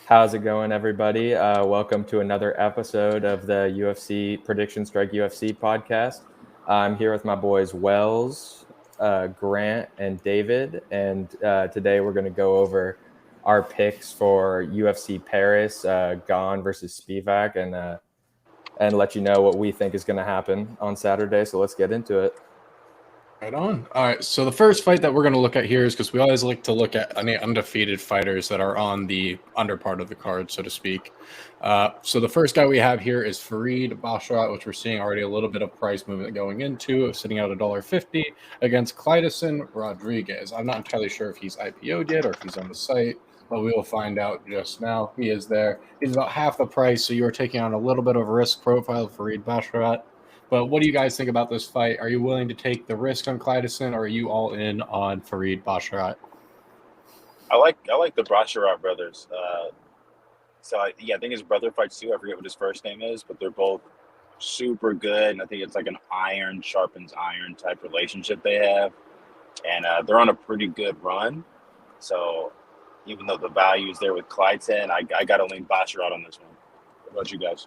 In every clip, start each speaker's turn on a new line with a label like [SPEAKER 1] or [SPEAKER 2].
[SPEAKER 1] How's it going, everybody? Welcome to another episode of the UFC Prediction Strike UFC podcast. I'm here with my boys Wells, Grant, and David, and today we're going to go over our picks for UFC Paris, Gane versus Spivac, and let you know what we think is going to happen on Saturday. So let's get into it.
[SPEAKER 2] Right on. All right. So the first fight that we're going to look at here is because we always like to look at any undefeated fighters that are on the under part of the card, so to speak. So the first guy we have here is Farid Basharat, which we're seeing already a little bit of price movement going into, sitting at $1.50 against Clydeson Rodriguez. I'm not entirely sure if he's IPO'd yet or if he's on the site, but we will find out just now. He is there. He's about half the price, so you are taking on a little bit of a risk profile of Farid Basharat. But what do you guys think about this fight? Are you willing to take the risk on Clydeson, or are you all in on Farid Basharat?
[SPEAKER 3] I like the Basharat brothers. I think his brother fights too. I forget what his first name is, but they're both super good, and I think it's like an iron sharpens iron type relationship they have, and they're on a pretty good run. So even though the value is there with Clydeson, I got to lean Basharat on this one. What about you guys?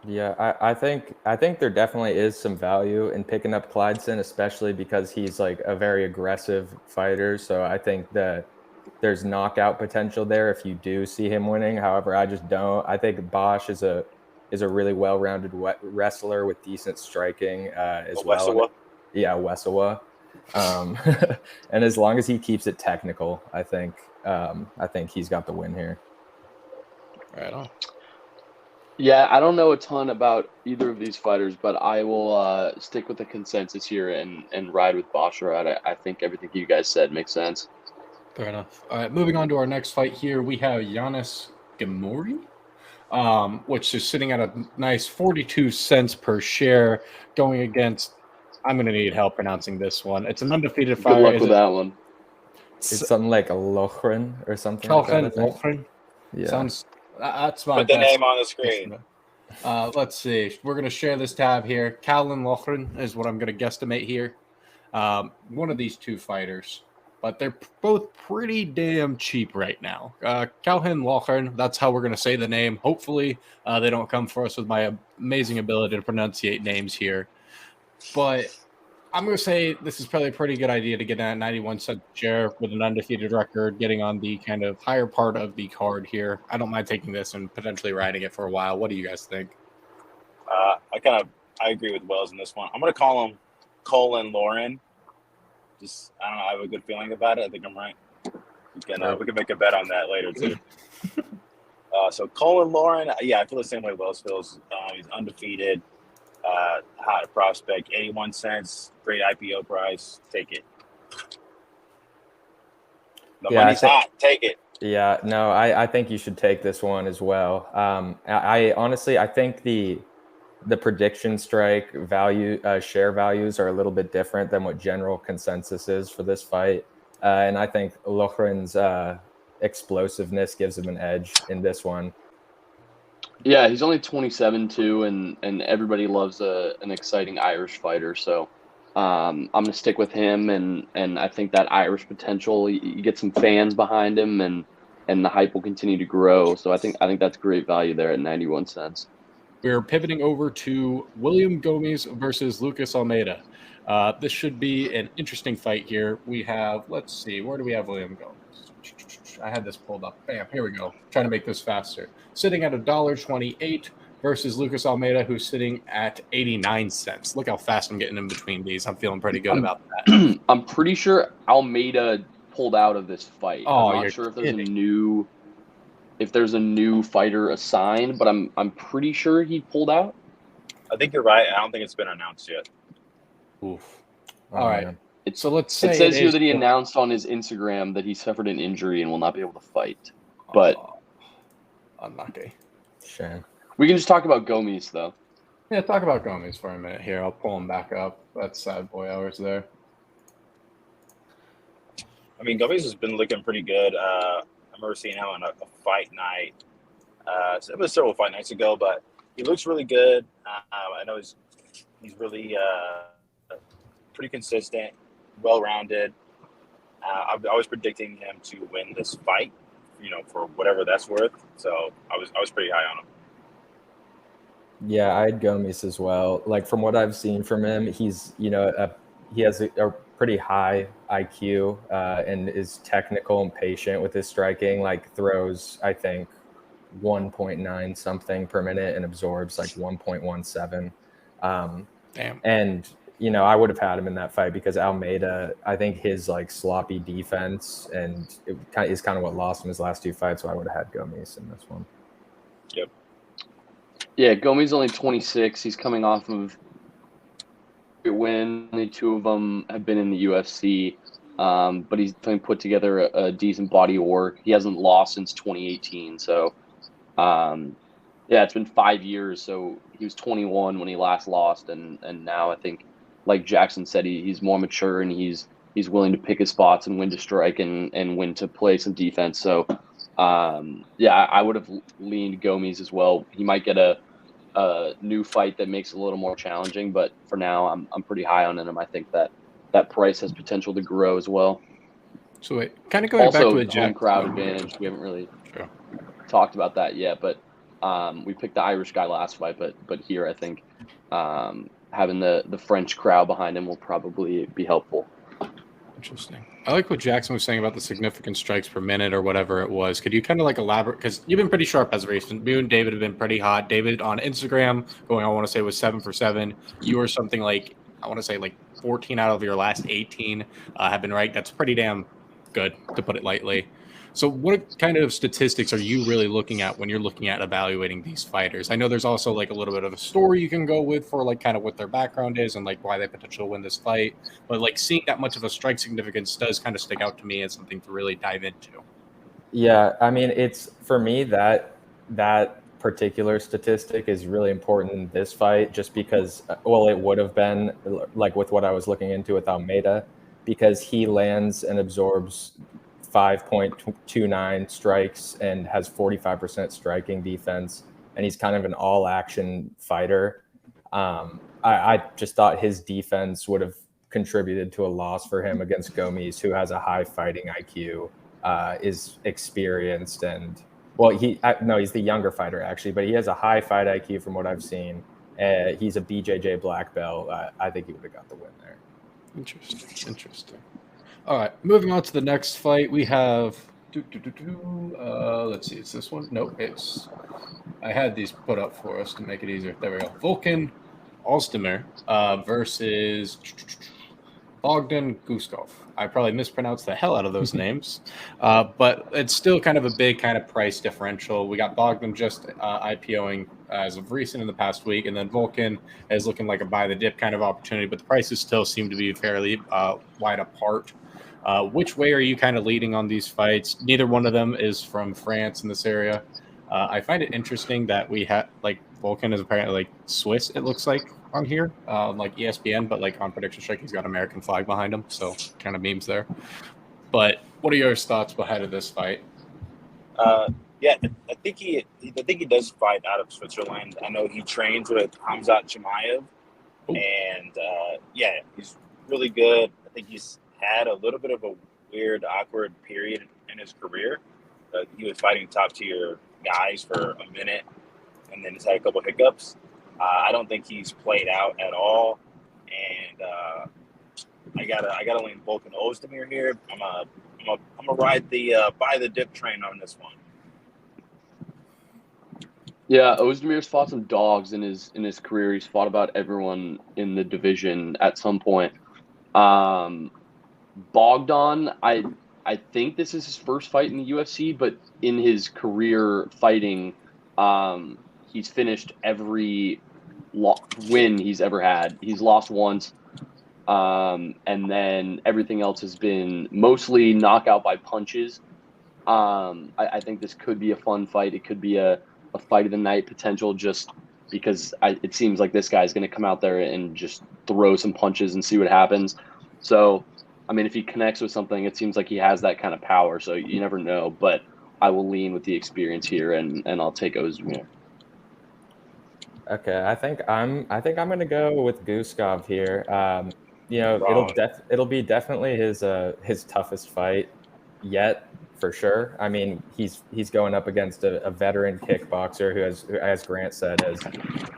[SPEAKER 1] Yeah, I think there definitely is some value in picking up Clydeson, especially because he's like a very aggressive fighter. So I think that there's knockout potential there if you do see him winning. However, I just don't. I think Bosch is a really well-rounded wrestler with decent striking as well.
[SPEAKER 3] Wesawa?
[SPEAKER 1] Yeah, Wesawa. And as long as he keeps it technical, I think he's got the win here.
[SPEAKER 2] Right on.
[SPEAKER 4] Yeah, I don't know a ton about either of these fighters, but I will stick with the consensus here and ride with Basharat. I think everything you guys said makes sense.
[SPEAKER 2] Fair enough. All right, moving on to our next fight here, we have Giannis Gamori, which is sitting at a nice 42 cents per share, going against. I'm going to need help pronouncing this one. It's an undefeated fighter.
[SPEAKER 4] Good luck with that one.
[SPEAKER 1] It's something like a Lochrin or something like that.
[SPEAKER 2] Lochrin.
[SPEAKER 1] Yeah.
[SPEAKER 2] Sounds. That's my
[SPEAKER 3] Put the name on the screen.
[SPEAKER 2] Let's see. We're going to share this tab here. Calvin Lochrin is what I'm going to guesstimate here. One of these two fighters, but they're both pretty damn cheap right now. Calvin Lochrin, that's how we're going to say the name. Hopefully, they don't come for us with my amazing ability to pronunciate names here. But I'm going to say this is probably a pretty good idea to get at 91 cent share with an undefeated record, getting on the kind of higher part of the card here. I don't mind taking this and potentially riding it for a while. What do you guys think?
[SPEAKER 3] I agree with Wells in this one. I'm going to call him Colin Lauren. Just, I don't know, I have a good feeling about it. I think I'm right. We can make a bet on that later, too. So Colin Lauren, I feel the same way Wells feels. He's undefeated. Hot prospect, 81 cents, great IPO price. Take it. Money's hot. Take it.
[SPEAKER 1] Yeah, no, I think you should take this one as well. I honestly, I think the prediction strike value share values are a little bit different than what general consensus is for this fight, and I think Lochrin's explosiveness gives him an edge in this one.
[SPEAKER 4] Yeah, he's only 27 too, and everybody loves an exciting Irish fighter. So I'm gonna stick with him, and I think that Irish potential, you get some fans behind him, and the hype will continue to grow. So I think that's great value there at 91 cents.
[SPEAKER 2] We're pivoting over to William Gomes versus Lucas Almeida. This should be an interesting fight here. We have, let's see, where do we have William Gomes? I had this pulled up. Bam, here we go. Trying to make this faster. Sitting at $1.28 versus Lucas Almeida, who's sitting at 89 cents. Look how fast I'm getting in between these. I'm feeling pretty good about that.
[SPEAKER 4] I'm pretty sure Almeida pulled out of this fight.
[SPEAKER 2] Oh,
[SPEAKER 4] I'm not sure if there's a new fighter assigned, but I'm pretty sure he pulled out.
[SPEAKER 3] I think you're right. I don't think it's been announced yet.
[SPEAKER 2] Oof. All right.
[SPEAKER 1] Man.
[SPEAKER 2] So let's say
[SPEAKER 4] it says here that he announced on his Instagram that he suffered an injury and will not be able to fight. But
[SPEAKER 2] unlucky.
[SPEAKER 1] Shame.
[SPEAKER 4] We can just talk about Gomes though.
[SPEAKER 2] Yeah, talk about Gomes for a minute here. I'll pull him back up. That's sad boy hours there.
[SPEAKER 3] I mean, Gomes has been looking pretty good. I remember seeing him on a fight night. It was several fight nights ago, but he looks really good. I know he's really pretty consistent, well-rounded. I was predicting him to win this fight for whatever that's worth. So I was pretty high on him.
[SPEAKER 1] Yeah, I had Gomes as well. Like from what I've seen from him, he's he has a pretty high IQ and is technical and patient with his striking. Like throws, I think 1.9 something per minute and absorbs like 1.17.
[SPEAKER 2] Damn.
[SPEAKER 1] And I would have had him in that fight because Almeida, I think his like sloppy defense and it is kind of what lost him his last two fights. So I would have had Gomes in this one.
[SPEAKER 3] Yep.
[SPEAKER 4] Yeah, Gomes only 26. He's coming off of a win. Only two of them have been in the UFC, but he's definitely put together a decent body of work. He hasn't lost since 2018. So, yeah, it's been 5 years. So he was 21 when he last lost, and now I think, like Jackson said, he's more mature and he's willing to pick his spots and when to strike and when to play some defense. So, yeah, I would have leaned Gomes as well. He might get a new fight that makes it a little more challenging, but for now, I'm pretty high on him. I think that price has potential to grow as well.
[SPEAKER 2] So wait, kind of going
[SPEAKER 4] Also,
[SPEAKER 2] back to a
[SPEAKER 4] home
[SPEAKER 2] Jack
[SPEAKER 4] crowd advantage. We haven't really
[SPEAKER 2] Sure.
[SPEAKER 4] talked about that yet, but we picked the Irish guy last fight, but here I think having the French crowd behind him will probably be helpful.
[SPEAKER 2] Interesting. I like what Jackson was saying about the significant strikes per minute or whatever it was. Could you kind of like elaborate? Because you've been pretty sharp as a race. You and David have been pretty hot. David on Instagram going, I want to say, was 7 for 7. You were something like, I want to say like 14 out of your last 18 have been right. That's pretty damn good, to put it lightly. So what kind of statistics are you really looking at when you're looking at evaluating these fighters? I know there's also like a little bit of a story you can go with for like kind of what their background is and like why they potentially win this fight. But like seeing that much of a strike significance does kind of stick out to me as something to really dive into.
[SPEAKER 1] Yeah, I mean, it's for me that particular statistic is really important in this fight just because, well, it would have been like with what I was looking into with Almeida because he lands and absorbs 5.29 strikes and has 45% striking defense, and he's kind of an all-action fighter. I just thought his defense would have contributed to a loss for him against Gomes, who has a high fighting IQ, is experienced, and well, he's the younger fighter actually, but he has a high fight IQ from what I've seen. He's a BJJ black belt. I think he would have got the win there.
[SPEAKER 2] Interesting. All right, moving on to the next fight, we have. Let's see, it's this one. Nope, I had these put up for us to make it easier. There we go. Volkan Ozdemir versus Bogdan Guskov. I probably mispronounced the hell out of those names, but it's still kind of a big kind of price differential. We got Bogdan just IPOing as of recent in the past week, and then Volkan is looking like a buy the dip kind of opportunity, but the prices still seem to be fairly wide apart. Which way are you kind of leading on these fights? Neither one of them is from France in this area. I find it interesting that we have like Volkan is apparently like Swiss, it looks like on here, like ESPN, but like on Prediction Strike, he's got American flag behind him, so kind of memes there. But what are your thoughts ahead of this fight?
[SPEAKER 3] Yeah, I think he does fight out of Switzerland. I know he trains with Hamzat Chimaev, and yeah, he's really good. I think he's had a little bit of a weird, awkward period in his career. He was fighting top tier guys for a minute, and then he's had a couple hiccups. I don't think he's played out at all, and I gotta lean Volkan Ozdemir here. I'm gonna ride the buy the dip train on this one.
[SPEAKER 4] Yeah, Ozdemir's fought some dogs in his career. He's fought about everyone in the division at some point. Bogdan, I think this is his first fight in the UFC, but in his career fighting, he's finished every win he's ever had. He's lost once, and then everything else has been mostly knockout by punches. I think this could be a fun fight. It could be a fight of the night potential just because it seems like this guy's going to come out there and just throw some punches and see what happens. So, I mean, if he connects with something, it seems like he has that kind of power. So you never know, but I will lean with the experience here, and I'll take Ozdemir.
[SPEAKER 1] Okay, I think I'm going to go with Guskov here. It'll be definitely his toughest fight yet for sure. I mean, he's going up against a veteran kickboxer who, as Grant said, has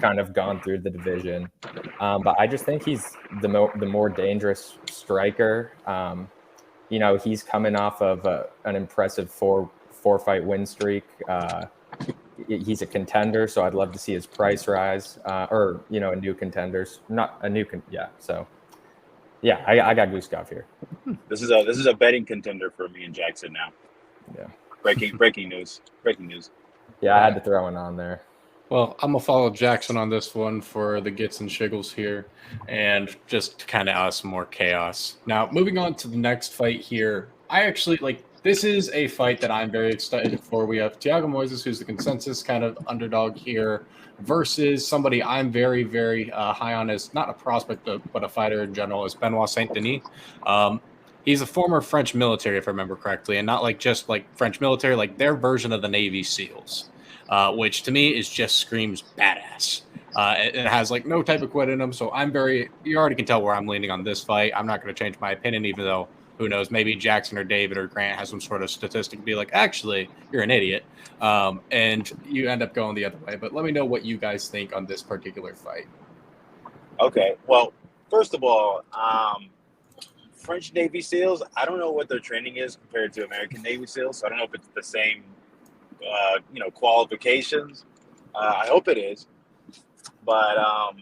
[SPEAKER 1] kind of gone through the division. But I just think he's the more dangerous striker. He's coming off of an impressive four fight win streak. He's a contender, so I'd love to see his price rise, or a new contenders, not a new So yeah, I got Guskov here.
[SPEAKER 3] This is a betting contender for me and Jackson now.
[SPEAKER 1] Yeah.
[SPEAKER 3] Breaking news.
[SPEAKER 1] Yeah, I had to throw one on there.
[SPEAKER 2] Well, I'm going to follow Jackson on this one for the gits and shiggles here and just to kind of add some more chaos. Now, moving on to the next fight here, I actually this is a fight that I'm very excited for. We have Thiago Moises, who's the consensus kind of underdog here, versus somebody I'm very, very high on as not a prospect, but a fighter in general, is Benoit Saint-Denis. He's a former French military, if I remember correctly, and not just French military, like their version of the Navy SEALs. Which to me is just screams badass. It has no type of quit in him, so you already can tell where I'm leaning on this fight. I'm not going to change my opinion, even though, who knows, maybe Jackson or David or Grant has some sort of statistic to be like, actually, you're an idiot, and you end up going the other way. But let me know what you guys think on this particular fight.
[SPEAKER 3] Okay, well, first of all, French Navy SEALs, I don't know what their training is compared to American Navy SEALs, so I don't know if it's the same qualifications. I hope it is, but I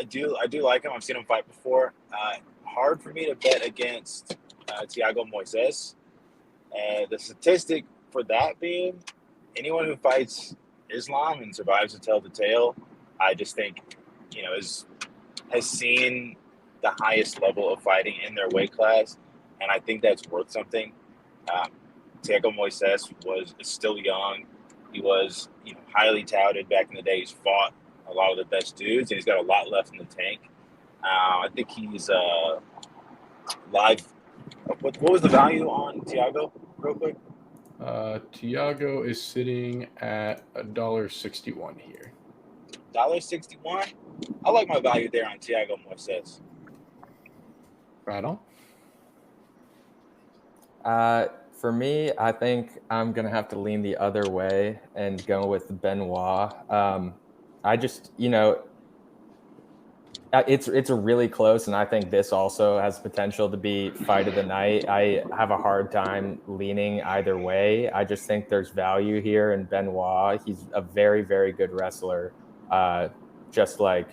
[SPEAKER 3] do like him. I've seen him fight before. Hard for me to bet against Thiago Moises. The statistic for that being, anyone who fights Islam and survives to tell the tale, I just think has seen the highest level of fighting in their weight class, and I think that's worth something. Thiago Moises is still young. He was highly touted back in the day. He's fought a lot of the best dudes, and he's got a lot left in the tank. I think he's live. What was the value on Thiago, real quick?
[SPEAKER 2] Thiago is sitting at $1.61 here.
[SPEAKER 3] $1.61? I like my value there on Thiago Moises.
[SPEAKER 2] Right on.
[SPEAKER 1] For me, I think I'm going to have to lean the other way and go with Benoit. I just, it's a really close, and I think this also has potential to be fight of the night. I have a hard time leaning either way. I just think there's value here in Benoit. He's a very, very good wrestler, just like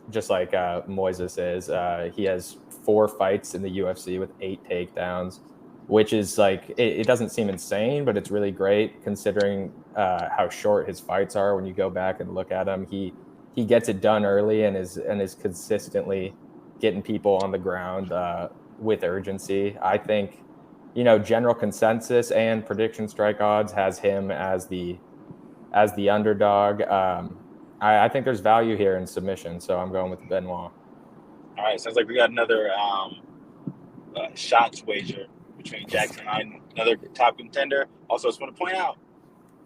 [SPEAKER 1] Moises is. He has 4 fights in the UFC with 8 takedowns, which is it doesn't seem insane, but it's really great considering how short his fights are. When you go back and look at him, he gets it done early and is consistently getting people on the ground with urgency. I think, general consensus and prediction strike odds has him as the underdog. I think there's value here in submission, so I'm going with Benoit.
[SPEAKER 3] All right, sounds like we got another shots wager between Jackson and I, another top contender. Also, I just want to point out,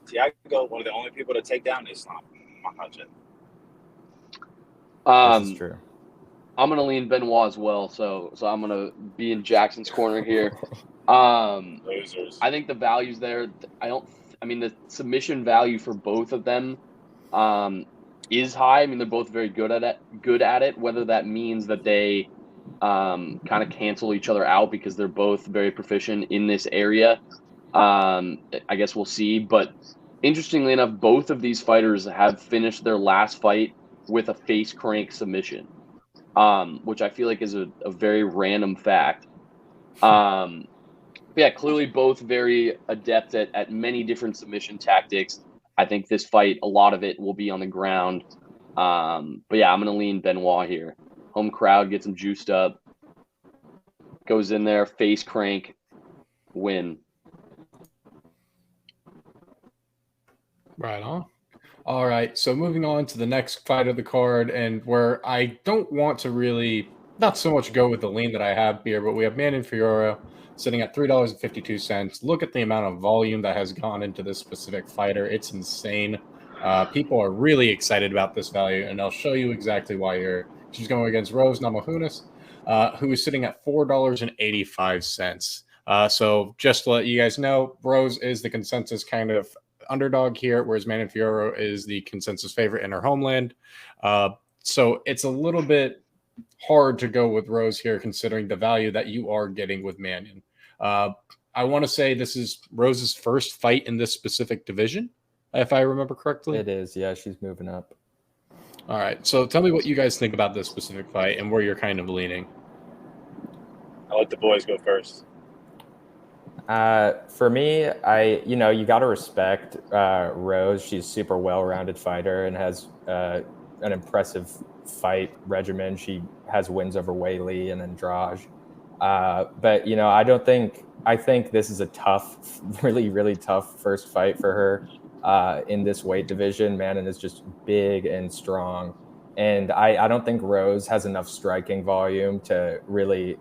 [SPEAKER 3] Thiago, one of the only people to take down Islam.
[SPEAKER 1] This is true.
[SPEAKER 4] I'm gonna lean Benoit as well, so I'm gonna be in Jackson's corner here.
[SPEAKER 3] Losers.
[SPEAKER 4] I think the values there. The submission value for both of them is high. I mean, they're both very good at it. Whether that means that they kind of cancel each other out because they're both very proficient in this area, I guess we'll see. But interestingly enough, both of these fighters have finished their last fight with a face crank submission, which I feel like is a very random fact. Yeah, clearly both very adept at many different submission tactics. I think this fight, a lot of it will be on the ground. But yeah, I'm going to lean Benoit here. Home crowd gets him juiced up. Goes in there, face crank, win.
[SPEAKER 2] Right on. All right, so moving on to the next fight of the card, and where I don't want to really, not so much go with the lean that I have here, but we have Manon Fiorot sitting at $3.52. Look at the amount of volume that has gone into this specific fighter. It's insane. People are really excited about this value, and I'll show you exactly why here. She's going against Rose Namajunas, who is sitting at $4.85. So just to let you guys know, Rose is the consensus kind of underdog here, whereas Manon Fiorot is the consensus favorite in her homeland. So it's a little bit hard to go with Rose here, considering the value that you are getting with Manon. I want to say this is Rose's first fight in this specific division, if I remember correctly.
[SPEAKER 1] It is, yeah. She's moving up.
[SPEAKER 2] All right, so tell me what you guys think about this specific fight and where you're kind of leaning.
[SPEAKER 3] I'll let the boys go first.
[SPEAKER 1] For me, you got to respect Rose. She's a super well-rounded fighter and has an impressive fight regimen. She has wins over Weili and Andrade. But I think this is a tough, really, really tough first fight for her in this weight division. Manon is just big and strong. And I don't think Rose has enough striking volume to really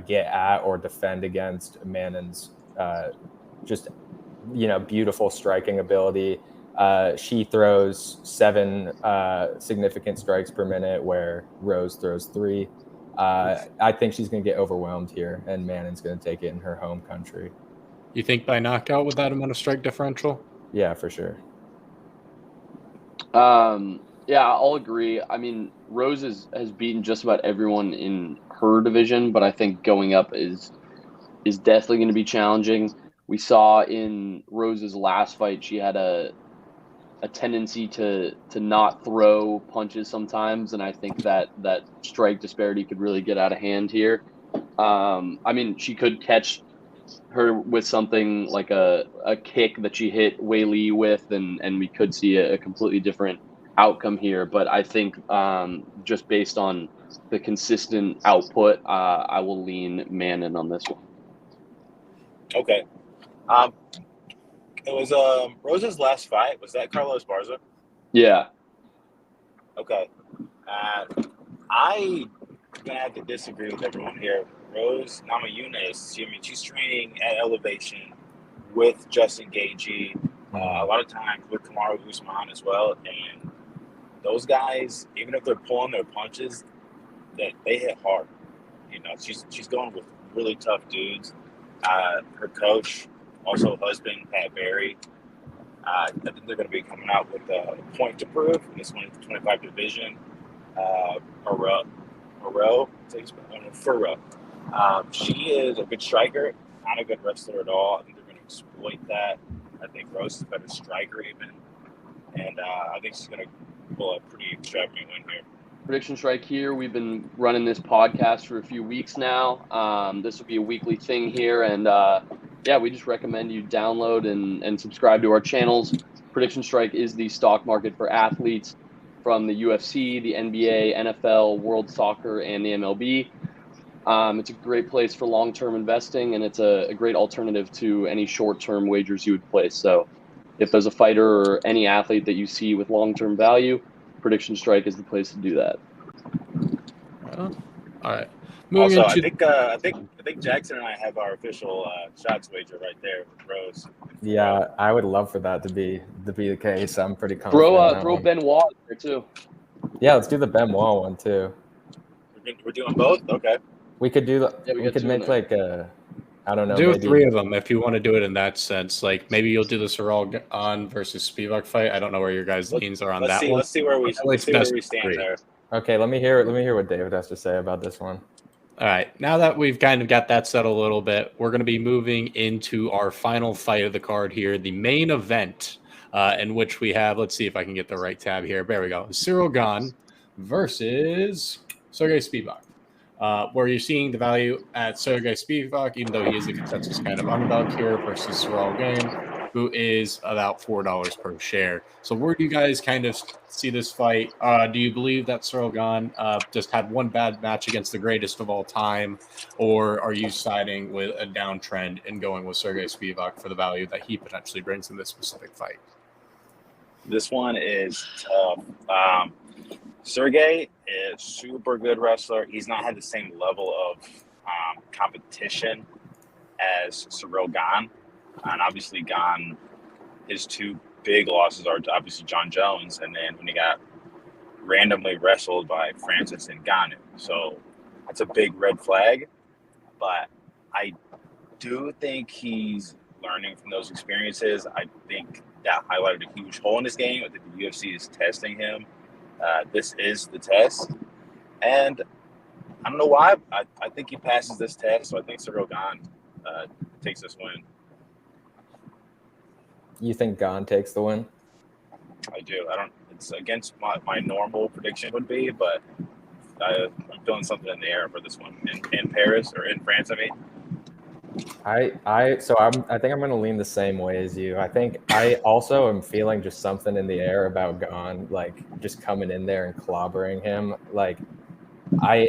[SPEAKER 1] get at or defend against Manon's beautiful striking ability. She throws 7 significant strikes per minute, where Rose throws 3. I think she's going to get overwhelmed here, and Manon's going to take it in her home country.
[SPEAKER 2] You think by knockout with that amount of strike differential?
[SPEAKER 1] Yeah, for sure.
[SPEAKER 4] Yeah, I'll agree. I mean, Rose has beaten just about everyone in her division, but I think going up is definitely going to be challenging. We saw in Rose's last fight, she had a tendency to not throw punches sometimes, and I think that strike disparity could really get out of hand here. I mean, she could catch her with something like a kick that she hit Weili with, and we could see a completely different outcome here. But I think just based on the consistent output, I will lean Manon on this one.
[SPEAKER 3] Okay. It was Rose's last fight. Was that Carlos Barza?
[SPEAKER 4] Yeah.
[SPEAKER 3] Okay. I'm gonna have to disagree with everyone here. Rose Namajunas, she's training at elevation with Justin Gaethje, a lot of times with Kamaru Usman as well. And those guys, even if they're pulling their punches, that they hit hard. She's going with really tough dudes. Her coach, also husband, Pat Barry, I think they're going to be coming out with a point to prove in this 125 division. Furrow. She is a good striker, not a good wrestler at all. I think they're going to exploit that. I think Rose is a better striker even. And I think she's going to pull a pretty extravagant win here.
[SPEAKER 4] Prediction Strike here. We've been running this podcast for a few weeks now. This will be a weekly thing here. And we just recommend you download and subscribe to our channels. Prediction Strike is the stock market for athletes from the UFC, the NBA, NFL, World Soccer, and the MLB. It's a great place for long-term investing, and it's a great alternative to any short-term wagers you would place. So if there's a fighter or any athlete that you see with long-term value, Prediction Strike is the place to do that.
[SPEAKER 2] All right.
[SPEAKER 3] Also, I think Jackson and I have our official shots wager right there with Rose.
[SPEAKER 1] Yeah, I would love for that to be the case. I'm pretty confident.
[SPEAKER 4] Throw Benoit there too.
[SPEAKER 1] Yeah, let's do the Benoit one too.
[SPEAKER 3] We're doing both. Okay.
[SPEAKER 1] We could do.
[SPEAKER 4] Yeah,
[SPEAKER 1] we could make like a. I don't know.
[SPEAKER 2] Do
[SPEAKER 1] maybe
[SPEAKER 2] 3 of them if you want to do it in that sense. Like maybe you'll do the Ciryl Gane versus Spivac fight. I don't know where your guys' leans are on that one.
[SPEAKER 3] Let's see where we stand there.
[SPEAKER 1] Okay, let me hear what David has to say about this one.
[SPEAKER 2] All right. Now that we've kind of got that settled a little bit, we're going to be moving into our final fight of the card here, the main event, in which we have. Let's see if I can get the right tab here. There we go. Ciryl Gane versus Sergey Spivac. Where you're seeing the value at Sergey Spivac, even though he is a consensus kind of underdog here, versus Ciryl Gane, who is about $4 per share. So where do you guys kind of see this fight? Do you believe that Ciryl Gane just had one bad match against the greatest of all time, or are you siding with a downtrend and going with Sergey Spivac for the value that he potentially brings in this specific fight?
[SPEAKER 3] This one is tough. Sergey is super good wrestler. He's not had the same level of competition as Ciryl Gane. And obviously Gane, his 2 big losses are obviously John Jones, and then when he got randomly wrestled by Francis Ngannou. So that's a big red flag. But I do think he's learning from those experiences. I think that highlighted a huge hole in his game. I think the UFC is testing him. This is the test. And I don't know why. I think he passes this test, so I think Cyril Gane takes this win.
[SPEAKER 1] You think Gane takes the win?
[SPEAKER 3] I do. I don't. It's against my normal prediction would be, but I'm feeling something in the air for this one in Paris or in France. I mean,
[SPEAKER 1] I think I'm going to lean the same way as you. I think I also am feeling just something in the air about Gane, like just coming in there and clobbering him. Like I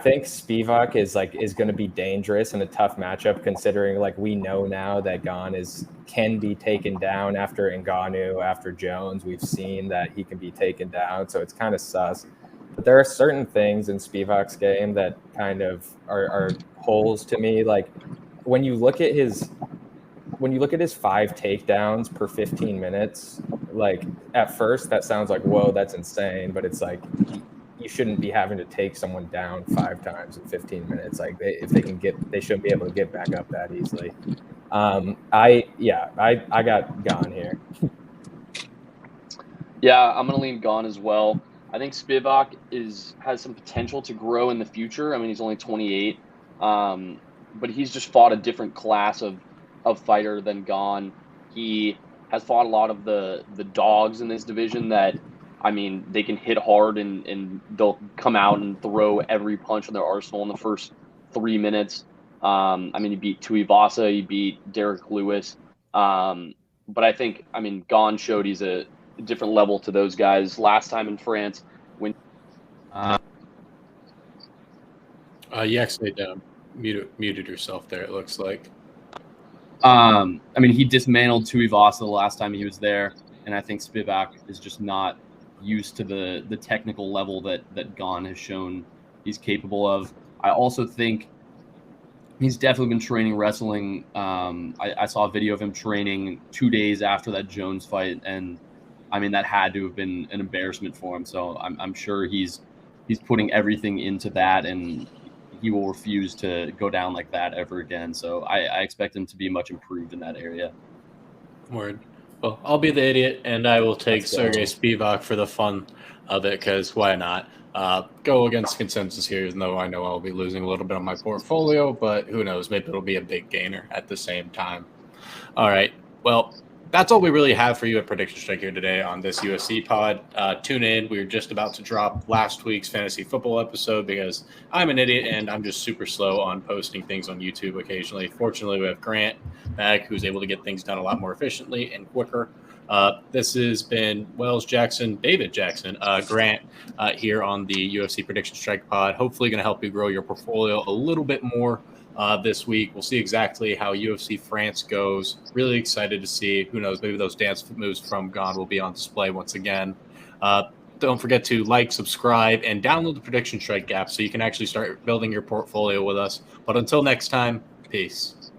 [SPEAKER 1] think Spivac is going to be dangerous in a tough matchup, considering like we know now that Gane can be taken down after Ngannou, after Jones. We've seen that he can be taken down, so it's kind of sus. But there are certain things in Spivac's game that kind of are holes to me. Like when you look at his 5 takedowns per 15 minutes, like at first that sounds like, whoa, that's insane. But it's like you shouldn't be having to take someone down 5 times in 15 minutes. Like they shouldn't be able to get back up that easily. I got Gane here.
[SPEAKER 4] Yeah, I'm gonna lean Gane as well. I think Spivac has some potential to grow in the future. I mean, he's only 28, but he's just fought a different class of fighter than Gane. He has fought a lot of the dogs in this division that, I mean, they can hit hard and they'll come out and throw every punch in their arsenal in the first 3 minutes. I mean, he beat Tuivasa, he beat Derek Lewis. But I think, I mean, Gane showed he's a different level to those guys last time in France. When
[SPEAKER 2] you actually muted yourself there, it looks like.
[SPEAKER 5] I mean, he dismantled Tuivasa the last time he was there, and I think Spivac is just not used to the technical level that Gane has shown he's capable of. I also think he's definitely been training wrestling. I saw a video of him training 2 days after that Jones fight, and I mean that had to have been an embarrassment for him. So I'm sure he's putting everything into that, and he will refuse to go down like that ever again. So I expect him to be much improved in that area.
[SPEAKER 2] Word. Well, I'll be the idiot, and I will take Sergey Spivac for the fun of it, because why not? Go against consensus here, even though I know I'll be losing a little bit on my portfolio, but who knows? Maybe it'll be a big gainer at the same time. All right. Well, that's all we really have for you at Prediction Strike here today on this UFC pod. Tune in. We were just about to drop last week's fantasy football episode because I'm an idiot and I'm just super slow on posting things on YouTube occasionally. Fortunately, we have Grant back, who's able to get things done a lot more efficiently and quicker. This has been David Jackson, Grant here on the UFC Prediction Strike pod. Hopefully going to help you grow your portfolio a little bit more this week. We'll see exactly how UFC France goes. Really excited to see. Who knows? Maybe those dance moves from Gane will be on display once again. Don't forget to like, subscribe, and download the Prediction Strike app so you can actually start building your portfolio with us. But until next time, peace.